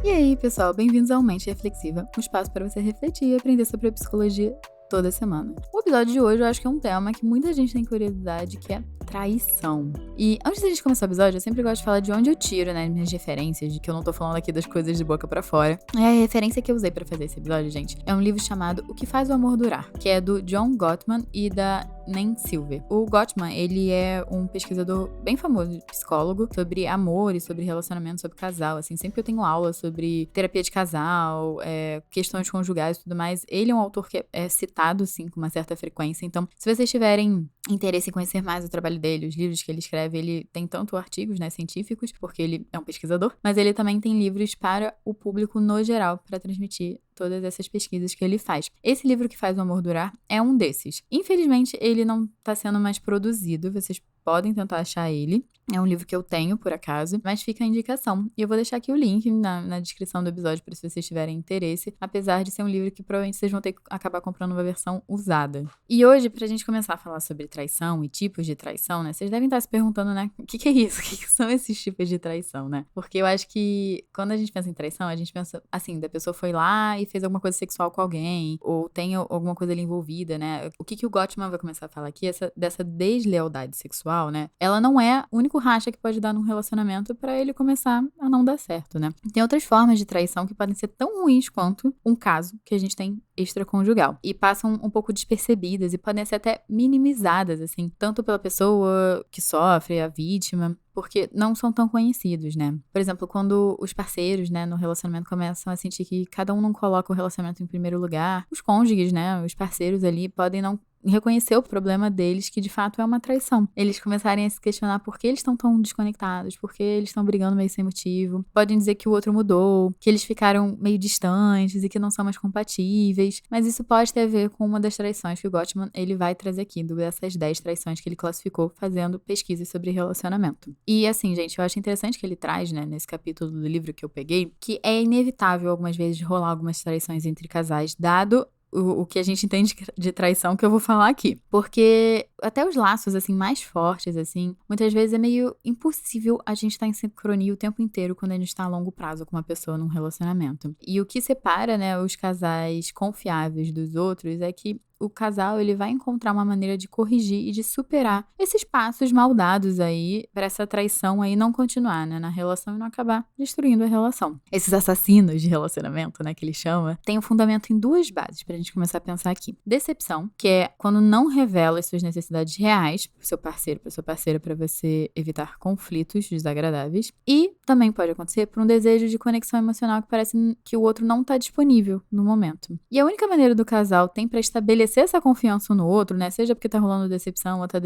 E aí, pessoal, bem-vindos ao Mente Reflexiva, um espaço para você refletir e aprender sobre a psicologia toda semana. O episódio de hoje eu acho que é um tema que muita gente tem curiosidade, que é traição. E antes da gente começar o episódio, eu sempre gosto de falar de onde eu tiro, né, minhas referências, de que eu não tô falando aqui das coisas de boca pra fora. E a referência que eu usei pra fazer esse episódio, gente, é um livro chamado O que Faz o Amor Durar, que é do John Gottman e da Nan Silver. O Gottman, ele é um pesquisador bem famoso, psicólogo, sobre amor e sobre relacionamento, sobre casal, assim, sempre que eu tenho aula sobre terapia de casal, questões conjugais e tudo mais, ele é um autor que é citado, assim, com uma certa frequência. Então, se vocês tiverem interesse em conhecer mais o trabalho dele, os livros que ele escreve, ele tem tanto artigos, né, científicos, porque ele é um pesquisador, mas ele também tem livros para o público no geral, para transmitir todas essas pesquisas que ele faz. Esse livro que faz o amor durar é um desses. Infelizmente, ele não está sendo mais produzido, vocês podem tentar achar ele. É um livro que eu tenho, por acaso, mas fica a indicação. E eu vou deixar aqui o link na descrição do episódio para se vocês tiverem interesse, apesar de ser um livro que provavelmente vocês vão ter que acabar comprando uma versão usada. E hoje, pra gente começar a falar sobre traição e tipos de traição, né, vocês devem estar se perguntando, né, o que é isso? O que são esses tipos de traição, né? Porque eu acho que quando a gente pensa em traição, a gente pensa, assim, da pessoa foi lá e fez alguma coisa sexual com alguém, ou tem alguma coisa ali envolvida, né? O que o Gottman vai começar a falar aqui, dessa deslealdade sexual, né? Ela não é o único racha que pode dar num relacionamento pra ele começar a não dar certo, né? Tem outras formas de traição que podem ser tão ruins quanto um caso que a gente tem extraconjugal. E passam um pouco despercebidas e podem ser até minimizadas, assim, tanto pela pessoa que sofre, a vítima, porque não são tão conhecidos, né? Por exemplo, quando os parceiros, né, no relacionamento começam a sentir que cada um não coloca o relacionamento em primeiro lugar, os cônjuges, né, os parceiros ali podem não reconhecer o problema deles, que de fato é uma traição. Eles começarem a se questionar por que eles estão tão desconectados, por que eles estão brigando meio sem motivo. Podem dizer que o outro mudou, que eles ficaram meio distantes e que não são mais compatíveis. Mas isso pode ter a ver com uma das traições que o Gottman ele vai trazer aqui, dessas 10 traições que ele classificou fazendo pesquisas sobre relacionamento. E assim, gente, eu acho interessante que ele traz, né, nesse capítulo do livro que eu peguei, que é inevitável algumas vezes rolar algumas traições entre casais, dado o que a gente entende de traição que eu vou falar aqui. Porque até os laços, assim, mais fortes, assim, muitas vezes é meio impossível a gente estar em sincronia o tempo inteiro quando a gente está a longo prazo com uma pessoa num relacionamento. E o que separa, né, os casais confiáveis dos outros é que o casal ele vai encontrar uma maneira de corrigir e de superar esses passos mal dados aí para essa traição aí não continuar, né, na relação e não acabar destruindo a relação. Esses assassinos de relacionamento, né, que ele chama, tem um fundamento em duas bases pra gente começar a pensar aqui. Decepção, que é quando não revela as suas necessidades reais pro seu parceiro, pra sua parceira, para você evitar conflitos desagradáveis. E também pode acontecer por um desejo de conexão emocional que parece que o outro não tá disponível no momento. E a única maneira do casal tem para estabelecer essa confiança um no outro, né, seja porque tá rolando decepção ou tá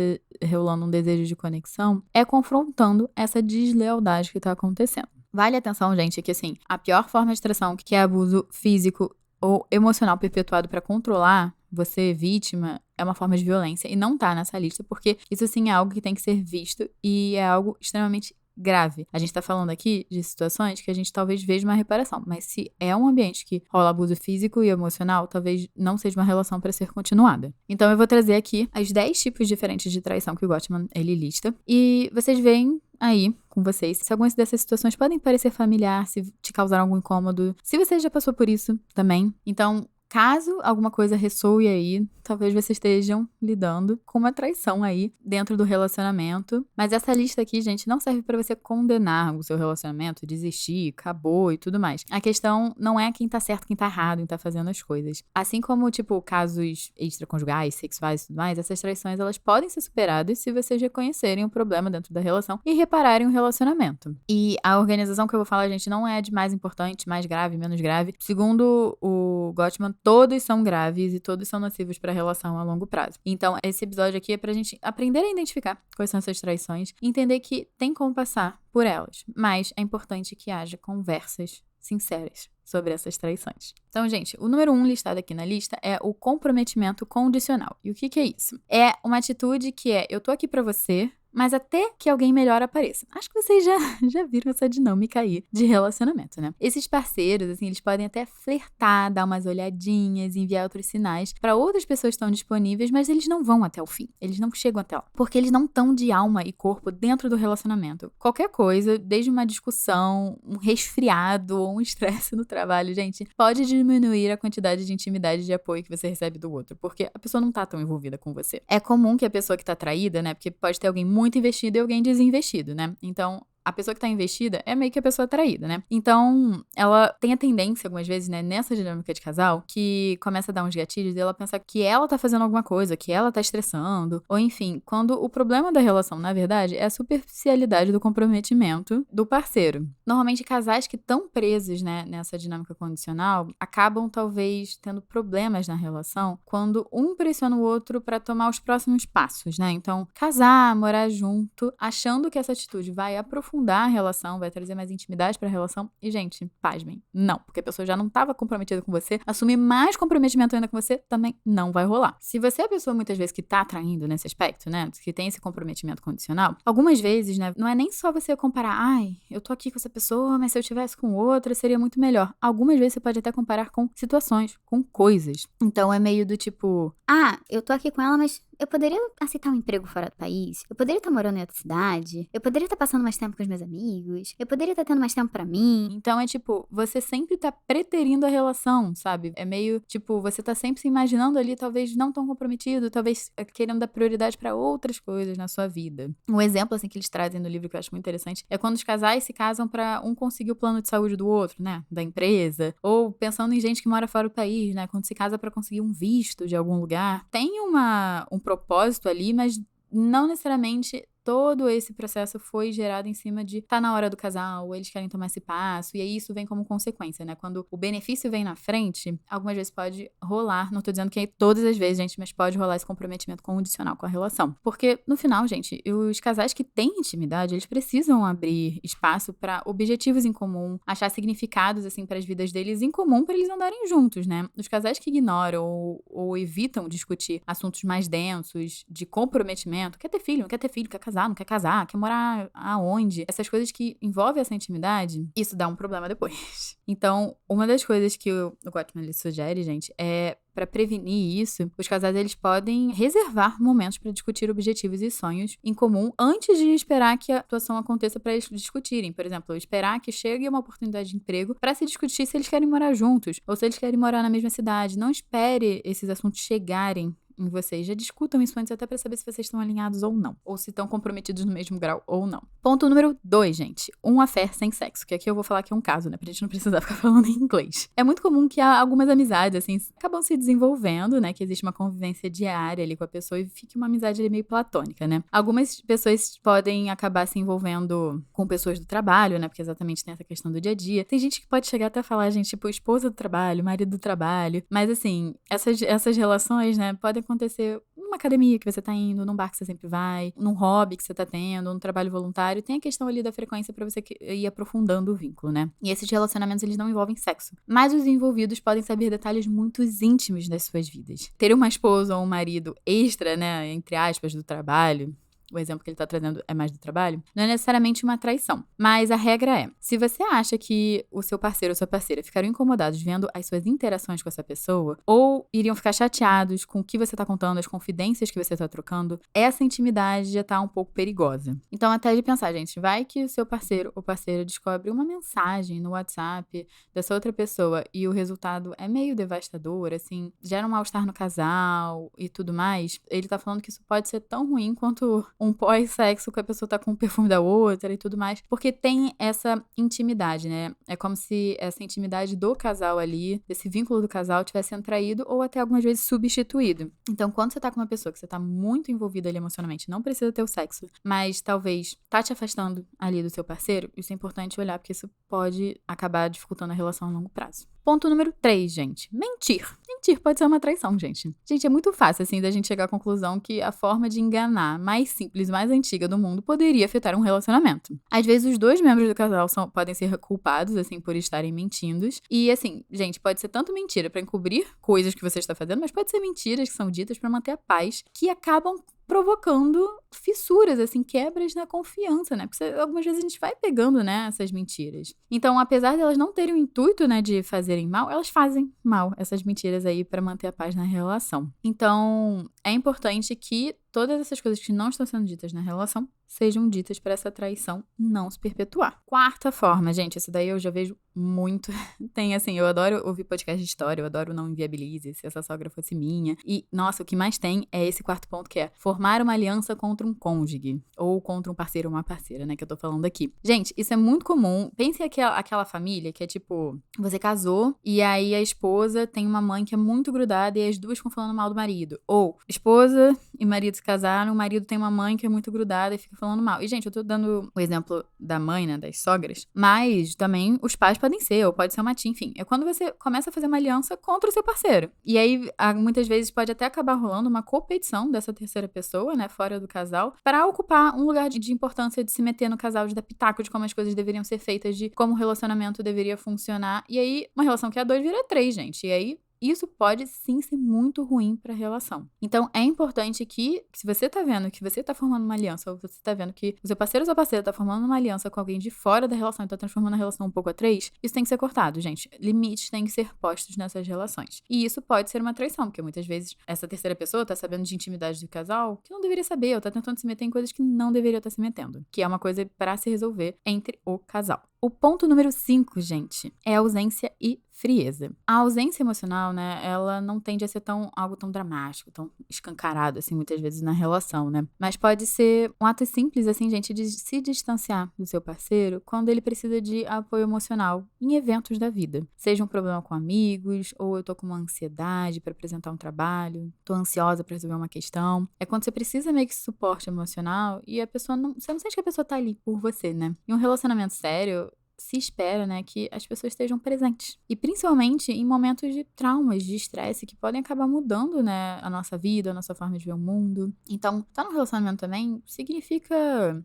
rolando um desejo de conexão, é confrontando essa deslealdade que tá acontecendo. Vale atenção, gente, que assim, a pior forma de traição, que é abuso físico ou emocional perpetuado pra controlar você, vítima, é uma forma de violência e não tá nessa lista, porque isso sim é algo que tem que ser visto e é algo extremamente grave. A gente tá falando aqui de situações que a gente talvez veja uma reparação, mas se é um ambiente que rola abuso físico e emocional, talvez não seja uma relação para ser continuada. Então eu vou trazer aqui os 10 tipos diferentes de traição que o Gottman ele lista e vocês veem aí com vocês se algumas dessas situações podem parecer familiar, se te causaram algum incômodo, se você já passou por isso também. Então, caso alguma coisa ressoe aí, talvez vocês estejam lidando com uma traição aí dentro do relacionamento. Mas essa lista aqui, gente, não serve pra você condenar o seu relacionamento, desistir, acabou e tudo mais. A questão não é quem tá certo, quem tá errado em tá fazendo as coisas. Assim como, tipo, casos extraconjugais, sexuais e tudo mais, essas traições, elas podem ser superadas se vocês reconhecerem o problema dentro da relação e repararem o relacionamento. E a organização que eu vou falar, gente, não é de mais importante, mais grave, menos grave. Segundo o Gottman, todos são graves e todos são nocivos para a relação a longo prazo. Então, esse episódio aqui é pra gente aprender a identificar quais são essas traições e entender que tem como passar por elas. Mas é importante que haja conversas sinceras sobre essas traições. Então, gente, o número 1 listado aqui na lista é o comprometimento condicional. E o que é isso? É uma atitude que é, eu tô aqui pra você, mas até que alguém melhor apareça. Acho que vocês já viram essa dinâmica aí de relacionamento, né? Esses parceiros, assim, eles podem até flertar, dar umas olhadinhas, enviar outros sinais para outras pessoas que estão disponíveis, mas eles não vão até o fim. Eles não chegam até lá. Porque eles não estão de alma e corpo dentro do relacionamento. Qualquer coisa, desde uma discussão, um resfriado ou um estresse no trabalho, gente, pode diminuir a quantidade de intimidade e de apoio que você recebe do outro, porque a pessoa não tá tão envolvida com você. É comum que a pessoa que tá traída, né, porque pode ter alguém muito investido e alguém desinvestido, né? Então, a pessoa que tá investida é meio que a pessoa traída, né? Então, ela tem a tendência, algumas vezes, né, nessa dinâmica de casal, que começa a dar uns gatilhos e ela pensa que ela tá fazendo alguma coisa, que ela tá estressando, ou enfim, quando o problema da relação, na verdade, é a superficialidade do comprometimento do parceiro. Normalmente, casais que estão presos, né, nessa dinâmica condicional, acabam, talvez, tendo problemas na relação quando um pressiona o outro pra tomar os próximos passos, né? Então, casar, morar junto, achando que essa atitude vai aprofundar a relação, vai trazer mais intimidade pra relação. E, gente, pasmem, não. Porque a pessoa já não estava comprometida com você. Assumir mais comprometimento ainda com você também não vai rolar. Se você é a pessoa, muitas vezes, que tá traindo nesse aspecto, né? Que tem esse comprometimento condicional, algumas vezes, né? Não é nem só você comparar, ai, eu tô aqui com essa pessoa, mas se eu tivesse com outra, seria muito melhor. Algumas vezes você pode até comparar com situações, com coisas. Então, é meio do tipo, Ah, eu tô aqui com ela, mas eu poderia aceitar um emprego fora do país? Eu poderia estar morando em outra cidade? Eu poderia estar passando mais tempo com os meus amigos? Eu poderia estar tendo mais tempo pra mim? então é tipo, você sempre tá preterindo a relação, sabe? É meio tipo, você tá sempre se imaginando ali, talvez não tão comprometido, talvez querendo dar prioridade pra outras coisas na sua vida. Um exemplo, assim, que eles trazem no livro que eu acho muito interessante é quando os casais se casam pra um conseguir o plano de saúde do outro, né? Da empresa. Ou pensando em gente que mora fora do país, né? Quando se casa pra conseguir um visto de algum lugar. Tem um propósito ali, mas não necessariamente todo esse processo foi gerado em cima de tá na hora do casal, eles querem tomar esse passo, e aí isso vem como consequência, né? Quando o benefício vem na frente, algumas vezes pode rolar, não tô dizendo que é todas as vezes, gente, mas pode rolar esse comprometimento condicional com a relação. Porque, no final, gente, os casais que têm intimidade, eles precisam abrir espaço pra objetivos em comum, achar significados, assim, pras vidas deles em comum pra eles andarem juntos, né? Os casais que ignoram ou evitam discutir assuntos mais densos, de comprometimento, quer ter filho, não quer ter filho, quer casar, não quer casar, quer morar aonde, essas coisas que envolvem essa intimidade, isso dá um problema depois. Então, uma das coisas que o Gottman ele sugere, gente, é para prevenir isso, os casais eles podem reservar momentos para discutir objetivos e sonhos em comum antes de esperar que a situação aconteça para eles discutirem. Por exemplo, esperar que chegue uma oportunidade de emprego para se discutir se eles querem morar juntos ou se eles querem morar na mesma cidade. Não espere esses assuntos chegarem em vocês. Já discutam isso antes até pra saber se vocês estão alinhados ou não. Ou se estão comprometidos no mesmo grau ou não. Ponto número 2, gente. Um affair sem sexo. Que aqui eu vou falar que é um caso, né? Pra gente não precisar ficar falando em inglês. É muito comum que algumas amizades, assim, acabam se desenvolvendo, né? Que existe uma convivência diária ali com a pessoa e fique uma amizade ali meio platônica, né? Algumas pessoas podem acabar se envolvendo com pessoas do trabalho, né? Porque exatamente tem essa questão do dia a dia. Tem gente que pode chegar até a falar, gente, tipo, esposa do trabalho, marido do trabalho. Mas, assim, essas relações, né? Podem acontecer numa academia que você tá indo, num bar que você sempre vai, num hobby que você tá tendo, num trabalho voluntário. Tem a questão ali da frequência pra você ir aprofundando o vínculo, né? E esses relacionamentos, eles não envolvem sexo. Mas os envolvidos podem saber detalhes muito íntimos das suas vidas. Ter uma esposa ou um marido extra, né, entre aspas, do trabalho, o exemplo que ele tá trazendo é mais do trabalho, não é necessariamente uma traição. Mas a regra é, se você acha que o seu parceiro ou sua parceira ficaram incomodados vendo as suas interações com essa pessoa, ou iriam ficar chateados com o que você tá contando, as confidências que você tá trocando, essa intimidade já tá um pouco perigosa. Então, até de pensar, gente, vai que o seu parceiro ou parceira descobre uma mensagem no WhatsApp dessa outra pessoa e o resultado é meio devastador, assim, gera um mal-estar no casal e tudo mais, ele tá falando que isso pode ser tão ruim quanto um pós-sexo que a pessoa tá com o perfume da outra e tudo mais, porque tem essa intimidade, né? É como se essa intimidade do casal ali, desse vínculo do casal, tivesse sendo traído ou até algumas vezes substituído. Então, quando você tá com uma pessoa que você tá muito envolvida ali emocionalmente, não precisa ter o sexo, mas talvez tá te afastando ali do seu parceiro, isso é importante olhar, porque isso pode acabar dificultando a relação a longo prazo. Ponto número 3, gente. Mentir. Mentir pode ser uma traição, gente. Gente, é muito fácil, assim, da gente chegar à conclusão que a forma de enganar mais simples, mais antiga do mundo poderia afetar um relacionamento. Às vezes, os dois membros do casal podem ser culpados, assim, por estarem mentindo. E, assim, gente, pode ser tanto mentira pra encobrir coisas que você está fazendo, mas pode ser mentiras que são ditas pra manter a paz, que acabam provocando fissuras, assim, quebras na confiança, né? Porque algumas vezes a gente vai pegando, né, essas mentiras. Então, apesar de elas não terem o intuito, né, de fazerem mal, elas fazem mal, essas mentiras aí, pra manter a paz na relação. Então, é importante que todas essas coisas que não estão sendo ditas na relação sejam ditas para essa traição não se perpetuar. Quarta forma, gente, essa daí eu já vejo muito. Tem assim, eu adoro ouvir podcast de história, eu adoro Não Inviabilize, se essa sogra fosse minha. E, nossa, o que mais tem é esse quarto ponto, que é formar uma aliança contra um cônjuge, ou contra um parceiro ou uma parceira, né, que eu tô falando aqui. Gente, isso é muito comum. Pense aquela família que é tipo, você casou e aí a esposa tem uma mãe que é muito grudada e as duas ficam falando mal do marido. Ou esposa e marido se casaram, o marido tem uma mãe que é muito grudada e fica falando mal. E, gente, eu tô dando o exemplo da mãe, né, das sogras, mas também os pais podem ser, ou pode ser uma tia, enfim. É quando você começa a fazer uma aliança contra o seu parceiro. E aí, muitas vezes, pode até acabar rolando uma competição dessa terceira pessoa, né, fora do casal, para ocupar um lugar de importância, de se meter no casal, de dar pitaco de como as coisas deveriam ser feitas, de como o relacionamento deveria funcionar. E aí, uma relação que é 2 vira 3, gente. E aí, isso pode sim ser muito ruim para a relação. Então, é importante que, se você tá vendo que você tá formando uma aliança, ou você tá vendo que o seu parceiro ou sua parceira tá formando uma aliança com alguém de fora da relação e tá transformando a relação um pouco a 3, isso tem que ser cortado, gente. Limites têm que ser postos nessas relações. E isso pode ser uma traição, porque muitas vezes essa terceira pessoa tá sabendo de intimidade do casal que não deveria saber, ou tá tentando se meter em coisas que não deveria estar se metendo, que é uma coisa para se resolver entre o casal. O ponto número 5, gente, é ausência e frieza. A ausência emocional, né, ela não tende a ser algo tão dramático, tão escancarado, assim, muitas vezes na relação, né? Mas pode ser um ato simples, assim, gente, de se distanciar do seu parceiro quando ele precisa de apoio emocional em eventos da vida. Seja um problema com amigos, ou eu tô com uma ansiedade para apresentar um trabalho, tô ansiosa para resolver uma questão. É quando você precisa meio que de suporte emocional e a pessoa você não sente que a pessoa tá ali por você, né? Em um relacionamento sério, se espera, né, que as pessoas estejam presentes. E principalmente em momentos de traumas, de estresse, que podem acabar mudando, né, a nossa vida, a nossa forma de ver o mundo. Então, estar no relacionamento também significa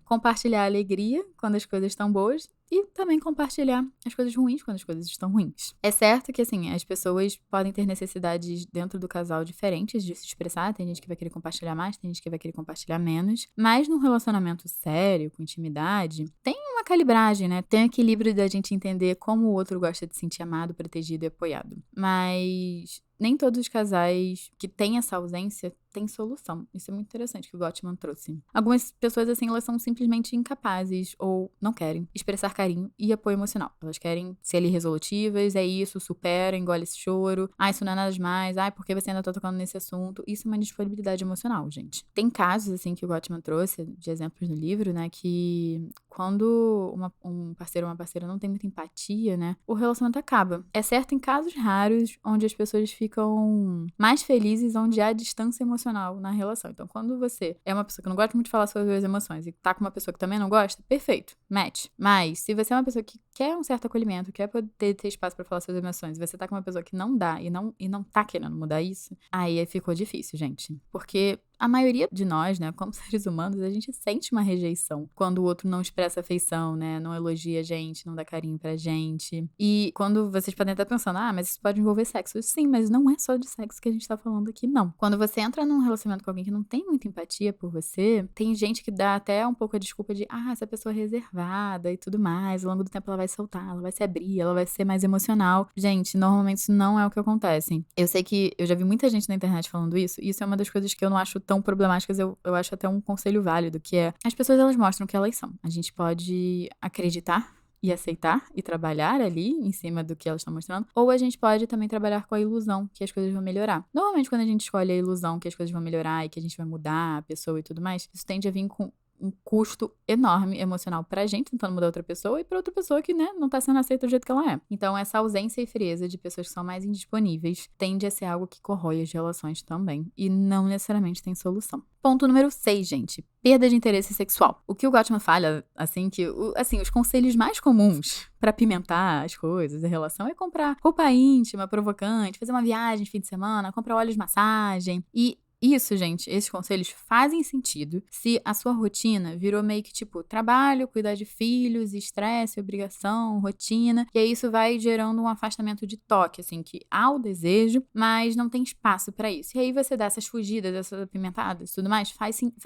compartilhar a alegria quando as coisas estão boas e também compartilhar as coisas ruins quando as coisas estão ruins. É certo que, assim, as pessoas podem ter necessidades dentro do casal diferentes de se expressar. Tem gente que vai querer compartilhar mais, tem gente que vai querer compartilhar menos. Mas num relacionamento sério, com intimidade, tem uma calibragem, né? Tem equilíbrio da gente entender como o outro gosta de se sentir amado, protegido e apoiado. Mas nem todos os casais que têm essa ausência têm solução. Isso é muito interessante que o Gottman trouxe. Algumas pessoas, assim, elas são simplesmente incapazes ou não querem expressar carinho e apoio emocional. Elas querem ser ali resolutivas, é isso, supera, engole esse choro. Ah, isso não é nada demais. Ah, por que você ainda tá tocando nesse assunto? Isso é uma disponibilidade emocional, gente. Tem casos, assim, que o Gottman trouxe, de exemplos no livro, né, que quando um parceiro ou uma parceira não tem muita empatia, né, o relacionamento acaba. É certo em casos raros onde as pessoas ficam mais felizes, onde há distância emocional na relação. Então, quando você é uma pessoa que não gosta muito de falar sobre as emoções e tá com uma pessoa que também não gosta, perfeito, match. Mas, se você é uma pessoa que quer um certo acolhimento, quer poder ter espaço pra falar sobre as emoções, e você tá com uma pessoa que não dá e não tá querendo mudar isso, aí ficou difícil, gente. Porque a maioria de nós, né, como seres humanos, a gente sente uma rejeição quando o outro não expressa afeição, né, não elogia a gente, não dá carinho pra gente. E quando vocês podem estar pensando, mas isso pode envolver sexo. Sim, mas não é só de sexo que a gente tá falando aqui, não. Quando você entra num relacionamento com alguém que não tem muita empatia por você, tem gente que dá até um pouco a desculpa de, essa pessoa é reservada e tudo mais, ao longo do tempo ela vai soltar, ela vai se abrir, ela vai ser mais emocional. Gente, normalmente isso não é o que acontece. Eu sei que eu já vi muita gente na internet falando isso, e isso é uma das coisas que eu não acho tão problemáticas, eu acho até um conselho válido, que é, as pessoas, elas mostram o que elas são. A gente pode acreditar e aceitar e trabalhar ali em cima do que elas estão mostrando, ou a gente pode também trabalhar com a ilusão que as coisas vão melhorar. Normalmente, quando a gente escolhe a ilusão que as coisas vão melhorar e que a gente vai mudar a pessoa e tudo mais, isso tende a vir com um custo enorme emocional pra gente tentando mudar outra pessoa e pra outra pessoa que, né, não tá sendo aceita do jeito que ela é. Então, essa ausência e frieza de pessoas que são mais indisponíveis tende a ser algo que corrói as relações também e não necessariamente tem solução. Ponto número 6, gente. Perda de interesse sexual. O que o Gottman fala, assim, os conselhos mais comuns pra pimentar as coisas, a relação, é comprar roupa íntima, provocante, fazer uma viagem de fim de semana, comprar óleo de massagem. E isso, gente, esses conselhos fazem sentido se a sua rotina virou meio que tipo trabalho, cuidar de filhos, estresse, obrigação, rotina. E aí isso vai gerando um afastamento de toque, assim, que há o desejo, mas não tem espaço pra isso. E aí você dá essas fugidas, essas apimentadas e tudo mais,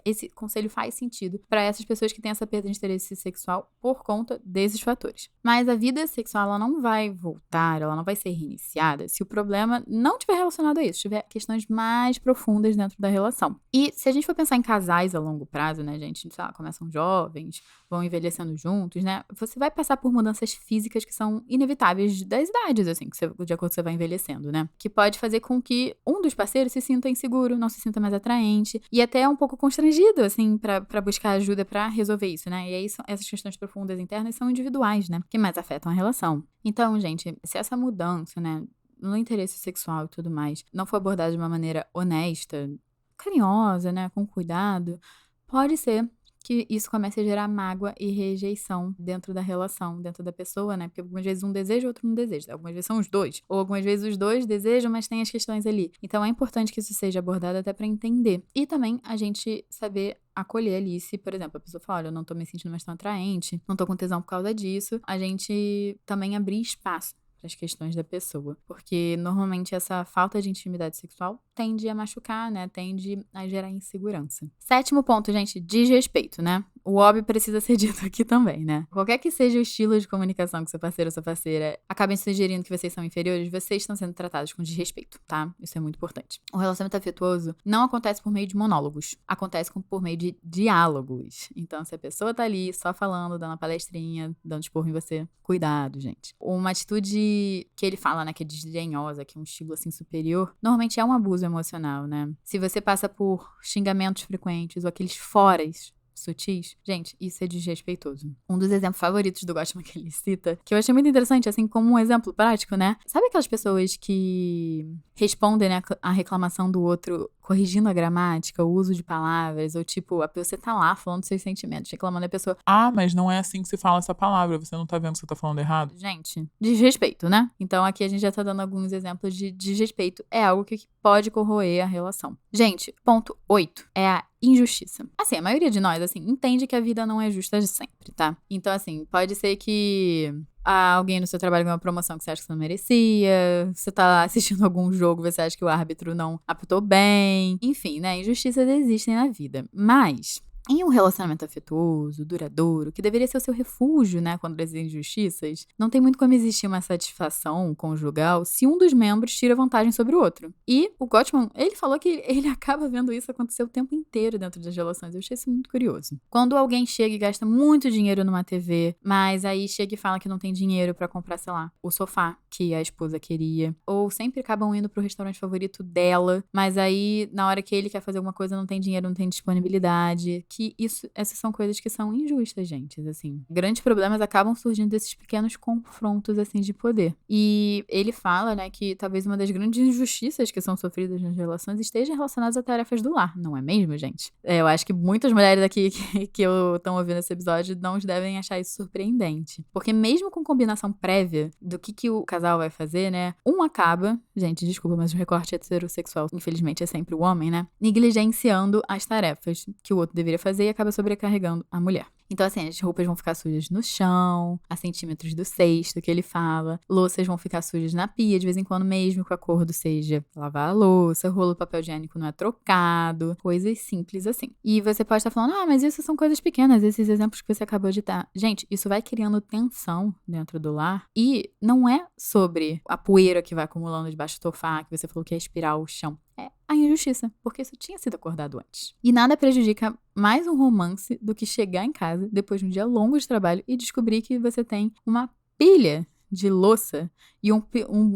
esse conselho faz sentido pra essas pessoas que têm essa perda de interesse sexual por conta desses fatores. Mas a vida sexual, ela não vai voltar, ela não vai ser reiniciada se o problema não tiver relacionado a isso, tiver questões mais profundas dentro da relação. E se a gente for pensar em casais a longo prazo, né, gente, sei lá, começam jovens, vão envelhecendo juntos, né, você vai passar por mudanças físicas que são inevitáveis das idades, assim, de acordo com que você vai envelhecendo, né, que pode fazer com que um dos parceiros se sinta inseguro, não se sinta mais atraente e até um pouco constrangido, assim, pra buscar ajuda pra resolver isso, né, e aí essas questões profundas internas são individuais, né, que mais afetam a relação. Então, gente, se essa mudança, né, no interesse sexual e tudo mais, não for abordado de uma maneira honesta, carinhosa, né, com cuidado, pode ser que isso comece a gerar mágoa e rejeição dentro da relação, dentro da pessoa, né, porque algumas vezes um deseja, outro não deseja, algumas vezes são os dois, ou algumas vezes os dois desejam, mas tem as questões ali. Então é importante que isso seja abordado até pra entender. E também a gente saber acolher ali, se, por exemplo, a pessoa fala, olha, eu não tô me sentindo mais tão atraente, não tô com tesão por causa disso, a gente também abrir espaço as questões da pessoa, porque normalmente essa falta de intimidade sexual tende a machucar, né, tende a gerar insegurança. 7º ponto, gente, desrespeito, né? O óbvio precisa ser dito aqui também, né? Qualquer que seja o estilo de comunicação que seu parceiro ou sua parceira acabem sugerindo que vocês são inferiores, vocês estão sendo tratados com desrespeito, tá? Isso é muito importante. O relacionamento afetuoso não acontece por meio de monólogos, acontece por meio de diálogos. Então, se a pessoa tá ali só falando, dando uma palestrinha, dando esporro em você, cuidado, gente. Uma atitude que ele fala, né, que é desdenhosa, que é um estilo, assim, superior, normalmente é um abuso emocional, né? Se você passa por xingamentos frequentes ou aqueles foras sutis, gente, isso é desrespeitoso. Um dos exemplos favoritos do Gottman que ele cita, que eu achei muito interessante, assim, como um exemplo prático, né? Sabe aquelas pessoas que respondem, né, a reclamação do outro corrigindo a gramática, o uso de palavras, ou tipo, a pessoa tá lá falando dos seus sentimentos, reclamando a pessoa, mas não é assim que se fala essa palavra, você não tá vendo que você tá falando errado? Gente, desrespeito, né? Então aqui a gente já tá dando alguns exemplos de desrespeito. É algo que pode corroer a relação. Gente, ponto 8 é a injustiça. Assim, a maioria de nós, assim, entende que a vida não é justa de sempre, tá? Então, assim, pode ser que alguém no seu trabalho ganhou uma promoção que você acha que você não merecia, você tá assistindo algum jogo, você acha que o árbitro não apitou bem, enfim, né? Injustiças existem na vida. Mas em um relacionamento afetuoso, duradouro, que deveria ser o seu refúgio, né, contra as injustiças, não tem muito como existir uma satisfação conjugal se um dos membros tira vantagem sobre o outro. E o Gottman, ele falou que ele acaba vendo isso acontecer o tempo inteiro dentro das relações. Eu achei isso muito curioso. Quando alguém chega e gasta muito dinheiro numa TV, mas aí chega e fala que não tem dinheiro pra comprar, sei lá, o sofá que a esposa queria, ou sempre acabam indo pro restaurante favorito dela, mas aí na hora que ele quer fazer alguma coisa não tem dinheiro, não tem disponibilidade, que essas são coisas que são injustas, gente, assim. Grandes problemas acabam surgindo desses pequenos confrontos, assim, de poder. E ele fala, né, que talvez uma das grandes injustiças que são sofridas nas relações esteja relacionadas a tarefas do lar, não é mesmo, gente? Eu acho que muitas mulheres aqui que estão ouvindo esse episódio não devem achar isso surpreendente. Porque mesmo com combinação prévia do que o casal vai fazer, né, um acaba, gente, desculpa, mas o recorte heterossexual, infelizmente, é sempre o homem, né, negligenciando as tarefas que o outro deveria fazer e acaba sobrecarregando a mulher. Então, assim, as roupas vão ficar sujas no chão, a centímetros do cesto que ele fala, louças vão ficar sujas na pia, de vez em quando mesmo com acordo, seja lavar a louça, rolo de papel higiênico não é trocado, coisas simples assim. E você pode estar falando, mas isso são coisas pequenas, esses exemplos que você acabou de dar. Gente, isso vai criando tensão dentro do lar e não é sobre a poeira que vai acumulando debaixo do sofá, que você falou que ia espirar o chão. É a injustiça, porque isso tinha sido acordado antes. E nada prejudica mais um romance do que chegar em casa depois de um dia longo de trabalho e descobrir que você tem uma pilha de louça e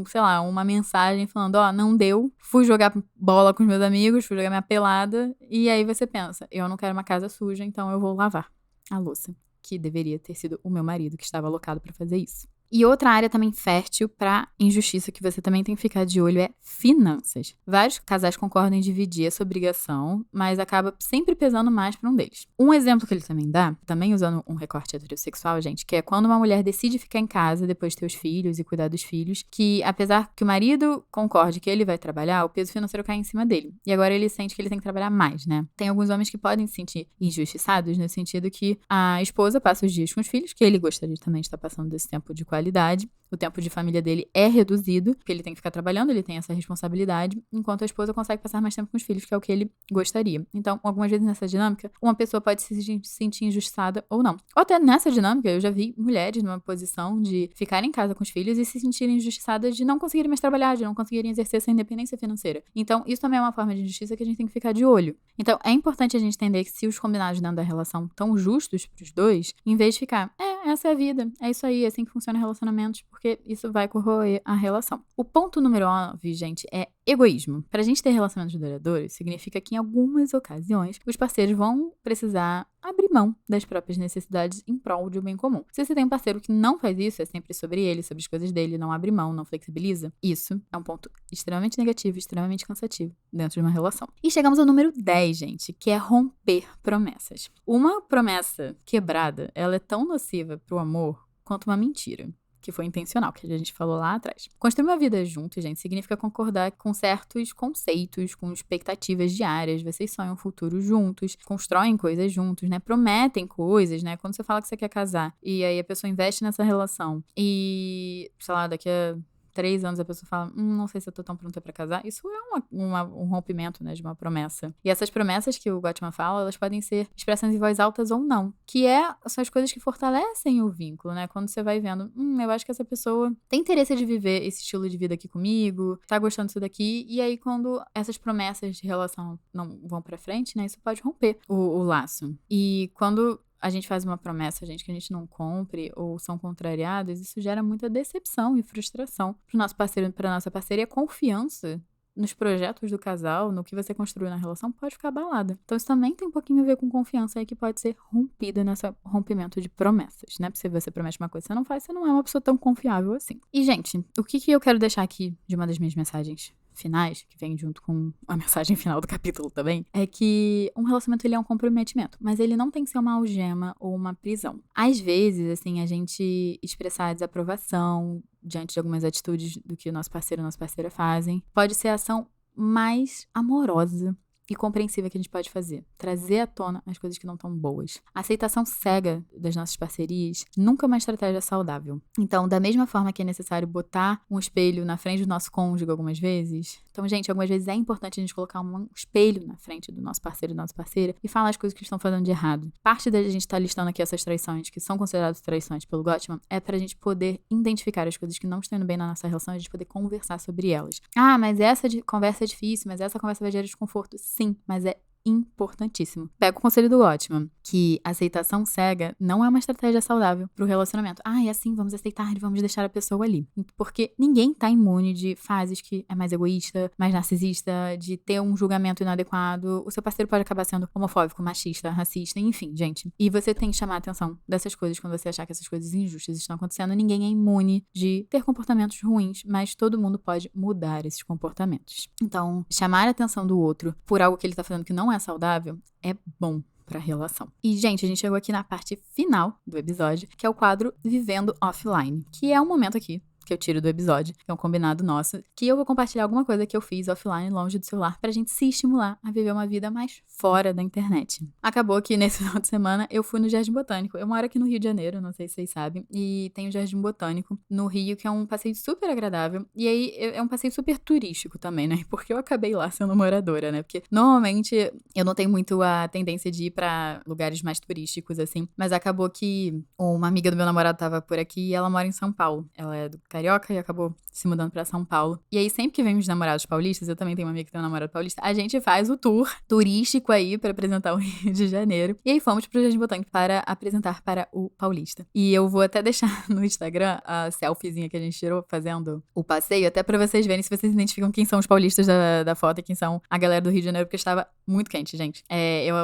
sei lá, uma mensagem falando, não deu, fui jogar bola com os meus amigos, fui jogar minha pelada, e aí você pensa, eu não quero uma casa suja, então eu vou lavar a louça, que deveria ter sido o meu marido que estava alocado para fazer isso. E outra área também fértil para injustiça que você também tem que ficar de olho é finanças. Vários casais concordam em dividir essa obrigação, mas acaba sempre pesando mais para um deles. Um exemplo que ele também dá, também usando um recorte heterossexual, gente, que é quando uma mulher decide ficar em casa depois de ter os filhos e cuidar dos filhos, que apesar que o marido concorde que ele vai trabalhar, o peso financeiro cai em cima dele. E agora ele sente que ele tem que trabalhar mais, né? Tem alguns homens que podem se sentir injustiçados, no sentido que a esposa passa os dias com os filhos, que ele gostaria também de estar passando desse tempo de qualidade. O tempo de família dele é reduzido, porque ele tem que ficar trabalhando, ele tem essa responsabilidade, enquanto a esposa consegue passar mais tempo com os filhos, que é o que ele gostaria. Então, algumas vezes nessa dinâmica, uma pessoa pode se sentir injustiçada ou não. Ou até nessa dinâmica, eu já vi mulheres numa posição de ficar em casa com os filhos e se sentirem injustiçadas de não conseguirem mais trabalhar, de não conseguirem exercer essa independência financeira. Então, isso também é uma forma de injustiça que a gente tem que ficar de olho. Então, é importante a gente entender que se os combinados dentro da relação estão justos pros dois, em vez de ficar, essa é a vida, é isso aí, é assim que funciona relacionamentos, porque isso vai corroer a relação. O ponto número 9, gente, é egoísmo. Pra gente ter relacionamentos duradouros, significa que em algumas ocasiões os parceiros vão precisar abrir mão das próprias necessidades em prol de um bem comum. Se você tem um parceiro que não faz isso, é sempre sobre ele, sobre as coisas dele, não abre mão, não flexibiliza, isso é um ponto extremamente negativo, extremamente cansativo dentro de uma relação. E chegamos ao número 10, gente, que é romper promessas. Uma promessa quebrada, ela é tão nociva pro amor quanto uma mentira, que foi intencional, que a gente falou lá atrás. Construir uma vida juntos, gente, significa concordar com certos conceitos, com expectativas diárias. Vocês sonham um futuro juntos, constroem coisas juntos, né? Prometem coisas, né? Quando você fala que você quer casar e aí a pessoa investe nessa relação e, sei lá, daqui a 3 anos a pessoa fala, não sei se eu tô tão pronta pra casar. Isso é um rompimento, né, de uma promessa. E essas promessas que o Gottman fala, elas podem ser expressões em voz altas ou não. Que são as coisas que fortalecem o vínculo, né? Quando você vai vendo, eu acho que essa pessoa tem interesse de viver esse estilo de vida aqui comigo, tá gostando disso daqui. E aí, quando essas promessas de relação não vão pra frente, né, isso pode romper o laço. E quando a gente faz uma promessa, gente, que a gente não cumpre ou são contrariados, isso gera muita decepção e frustração pro nosso parceiro e pra nossa parceira, e a confiança nos projetos do casal, no que você construiu na relação, pode ficar abalada. Então isso também tem um pouquinho a ver com confiança aí, que pode ser rompida nesse rompimento de promessas, né? Porque se você promete uma coisa que você não faz, você não é uma pessoa tão confiável assim. E, gente, o que eu quero deixar aqui de uma das minhas mensagens finais, que vem junto com a mensagem final do capítulo também, é que um relacionamento, ele é um comprometimento, mas ele não tem que ser uma algema ou uma prisão. Às vezes, assim, a gente expressar desaprovação diante de algumas atitudes do que o nosso parceiro ou nossa parceira fazem, pode ser a ação mais amorosa e compreensiva que a gente pode fazer. Trazer à tona as coisas que não estão boas. A aceitação cega das nossas parcerias nunca é uma estratégia saudável. Então, da mesma forma que é necessário botar um espelho na frente do nosso cônjuge algumas vezes, então, gente, algumas vezes é importante a gente colocar um espelho na frente do nosso parceiro e da nossa parceira e falar as coisas que estão fazendo de errado. Parte da gente estar listando aqui essas traições, que são consideradas traições pelo Gottman, é pra gente poder identificar as coisas que não estão indo bem na nossa relação e a gente poder conversar sobre elas. Mas essa conversa é difícil, mas essa conversa vai gerar desconforto. Sim, mas é importantíssimo. Pega o conselho do Gottman, que a aceitação cega não é uma estratégia saudável pro relacionamento. É assim, vamos aceitar e vamos deixar a pessoa ali. Porque ninguém tá imune de fases que é mais egoísta, mais narcisista, de ter um julgamento inadequado. O seu parceiro pode acabar sendo homofóbico, machista, racista, enfim, gente. E você tem que chamar a atenção dessas coisas quando você achar que essas coisas injustas estão acontecendo. Ninguém é imune de ter comportamentos ruins, mas todo mundo pode mudar esses comportamentos. Então, chamar a atenção do outro por algo que ele tá fazendo que não é saudável é bom pra relação. E, gente, a gente chegou aqui na parte final do episódio, que é o quadro Vivendo Offline, que é um momento aqui que eu tiro do episódio, que é um combinado nosso, que eu vou compartilhar alguma coisa que eu fiz offline, longe do celular, pra gente se estimular a viver uma vida mais fora da internet. Acabou que nesse final de semana eu fui no Jardim Botânico. Eu moro aqui no Rio de Janeiro, não sei se vocês sabem, e tem o Jardim Botânico no Rio, que é um passeio super agradável, e aí é um passeio super turístico também, né? Porque eu acabei lá sendo moradora, né? Porque normalmente eu não tenho muito a tendência de ir pra lugares mais turísticos, assim, mas acabou que uma amiga do meu namorado tava por aqui e ela mora em São Paulo. Ela é do carioca e acabou se mudando pra São Paulo. E aí, sempre que vem os namorados paulistas, eu também tenho uma amiga que tem um namorado paulista, a gente faz o tour turístico aí pra apresentar o Rio de Janeiro. E aí fomos pro Jardim Botânico para apresentar para o paulista. E eu vou até deixar no Instagram a selfiezinha que a gente tirou fazendo o passeio, até pra vocês verem se vocês identificam quem são os paulistas da foto e quem são a galera do Rio de Janeiro, porque estava muito quente, gente.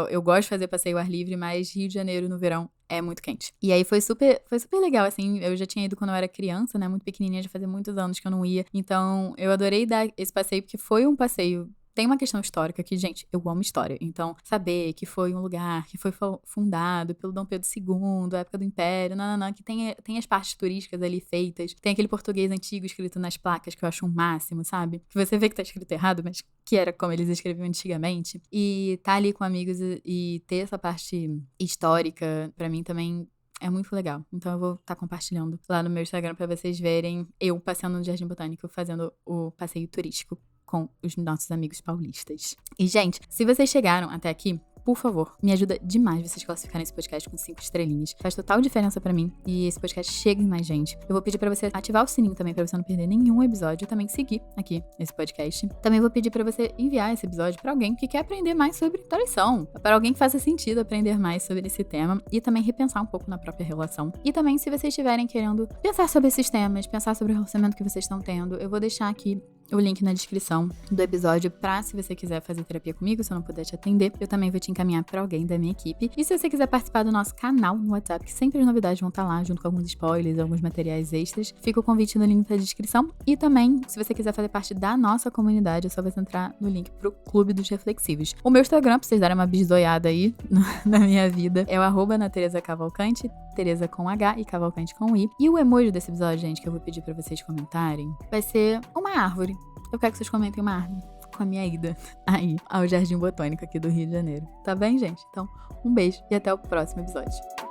Eu gosto de fazer passeio ao ar livre, mas Rio de Janeiro no verão é muito quente. E aí foi super legal, assim, eu já tinha ido quando eu era criança, né, muito pequenininha, já fazia muitos anos que eu não ia. Então, eu adorei dar esse passeio, porque foi um passeio. Tem uma questão histórica que, gente, eu amo história. Então, saber que foi um lugar que foi fundado pelo Dom Pedro II, a época do Império, que tem as partes turísticas ali feitas. Tem aquele português antigo escrito nas placas, que eu acho um máximo, sabe? Que você vê que tá escrito errado, mas que era como eles escreviam antigamente. E tá ali com amigos e ter essa parte histórica, pra mim também é muito legal. Então eu vou estar compartilhando lá no meu Instagram pra vocês verem eu passeando no Jardim Botânico, fazendo o passeio turístico com os nossos amigos paulistas. E, gente, se vocês chegaram até aqui, por favor, me ajuda demais vocês classificarem esse podcast com 5 estrelinhas. Faz total diferença pra mim e esse podcast chega em mais gente. Eu vou pedir pra você ativar o sininho também pra você não perder nenhum episódio e também seguir aqui esse podcast. Também vou pedir pra você enviar esse episódio pra alguém que quer aprender mais sobre traição, para alguém que faça sentido aprender mais sobre esse tema e também repensar um pouco na própria relação. E também, se vocês estiverem querendo pensar sobre esses temas, pensar sobre o relacionamento que vocês estão tendo, eu vou deixar aqui o link na descrição do episódio pra, se você quiser fazer terapia comigo, se eu não puder te atender, eu também vou te encaminhar pra alguém da minha equipe. E se você quiser participar do nosso canal no WhatsApp, que sempre as novidades vão estar lá, junto com alguns spoilers, alguns materiais extras, fica o convite no link da descrição. E também, se você quiser fazer parte da nossa comunidade, é só você entrar no link pro Clube dos Reflexivos. O meu Instagram, pra vocês darem uma bisdoiada aí na minha vida, é o @NaTeresaCavalcante, Teresa com H e Cavalcante com I. E o emoji desse episódio, gente, que eu vou pedir pra vocês comentarem, vai ser uma árvore. Eu quero que vocês comentem uma árvore com a minha ida aí ao Jardim Botânico aqui do Rio de Janeiro. Tá bem, gente? Então, um beijo e até o próximo episódio.